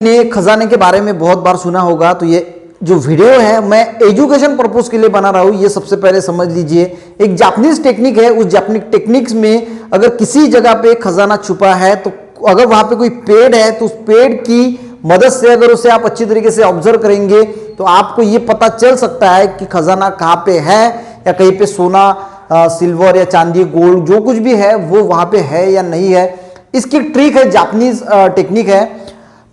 ने खजाने के बारे में बहुत बार सुना होगा, तो ये जो वीडियो है मैं एजुकेशन पर्पस के लिए बना रहा हूं। ये सबसे पहले समझ लीजिए, एक जापानीज टेक्निक है। उस जापानीज टेक्निक्स में अगर किसी जगह पे खजाना छुपा है, तो अगर वहां पे कोई पेड़ है तो उस पेड़ की मदद से अगर उसे आप अच्छी तरीके से ऑब्जर्व करेंगे तो आपको ये पता चल सकता है कि खजाना कहाँ पे है, या कहीं पे सोना सिल्वर या चांदी गोल्ड जो कुछ भी है वो वहां पे है या नहीं है। इसकी ट्रिक है, जापानीज टेक्निक है।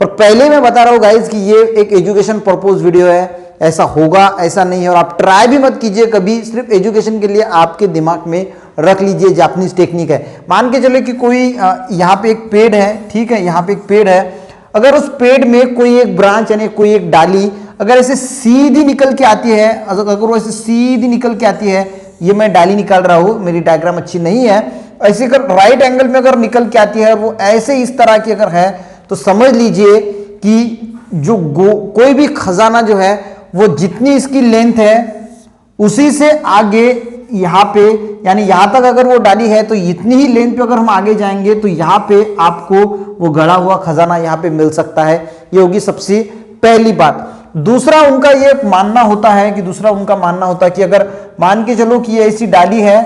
पर पहले मैं बता रहा हूं गाइज कि ये एक एजुकेशन पर्पस वीडियो है, ऐसा होगा ऐसा नहीं है, और आप ट्राई भी मत कीजिए कभी। सिर्फ एजुकेशन के लिए आपके दिमाग में रख लीजिए, जापानीज टेक्निक है। मान के चले कि कोई यहाँ पे एक पेड़ है, ठीक है, यहाँ पे एक पेड़ है। अगर उस पेड़ में कोई एक ब्रांच यानी कोई एक डाली अगर ऐसे सीधी निकल के आती है, अगर वो ऐसे सीधी निकल के आती है, ये मैं डाली निकाल रहा हूं, मेरी डायग्राम अच्छी नहीं है, ऐसे अगर राइट एंगल में अगर निकल के आती है और वो ऐसे इस तरह की अगर है, तो समझ लीजिए कि जो कोई भी खजाना जो है वो जितनी इसकी लेंथ है उसी से आगे यहां पे, यानी यहां तक अगर वो डाली है तो इतनी ही लेंथ पे अगर हम आगे जाएंगे तो यहां पे आपको वो गड़ा हुआ खजाना यहां पे मिल सकता है। ये होगी सबसे पहली बात। दूसरा उनका ये मानना होता है कि अगर मान के चलो कि ये ऐसी डाली है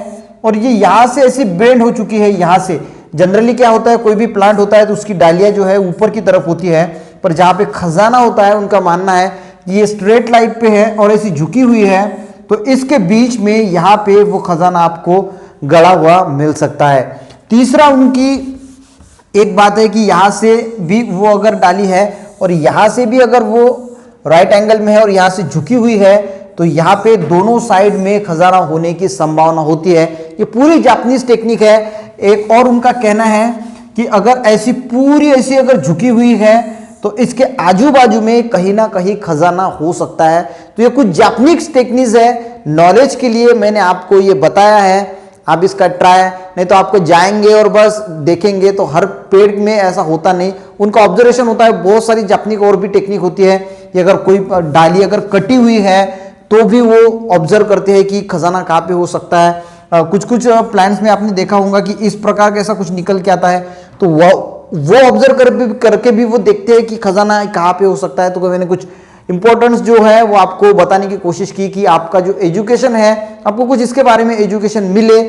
और ये यहां से ऐसी बेंड हो चुकी है, यहां से जनरली क्या होता है, कोई भी प्लांट होता है तो उसकी डालियां जो है ऊपर की तरफ होती है, पर जहां पे खजाना होता है उनका मानना है कि ये स्ट्रेट लाइन पे है और ऐसी झुकी हुई है, तो इसके बीच में यहां पे वो खजाना आपको गड़ा हुआ मिल सकता है। तीसरा उनकी एक बात है कि यहां से भी वो अगर डाली है और यहां से भी अगर वो राइट एंगल में है और यहां से झुकी हुई है, तो यहां पे दोनों साइड में खजाना होने की संभावना होती है। ये पूरी जापानीज टेक्निक है। एक और उनका कहना है कि अगर ऐसी पूरी ऐसी अगर झुकी हुई है तो इसके आजू बाजू में कहीं ना कहीं खजाना हो सकता है। तो ये कुछ जापानीज टेक्निक्स है, नॉलेज के लिए मैंने आपको ये बताया है। आप इसका ट्राई, नहीं तो आपको जाएंगे और बस देखेंगे तो हर पेड़ में ऐसा होता नहीं, उनका ऑब्जर्वेशन होता है। बहुत सारी जापानीज और भी टेक्निक होती है कि अगर कोई डाली अगर कटी हुई है तो भी वो ऑब्जर्व करते हैं कि खजाना कहाँ पे हो सकता है। कुछ कुछ प्लांट्स में आपने देखा होगा कि इस प्रकार का ऐसा कुछ निकल के आता है, तो वो ऑब्जर्व करके भी वो देखते हैं कि खजाना कहाँ पे हो सकता है। तो मैंने कुछ इंपॉर्टेंस जो है वो आपको बताने की कोशिश की कि आपका जो एजुकेशन है, आपको कुछ इसके बारे में एजुकेशन मिले।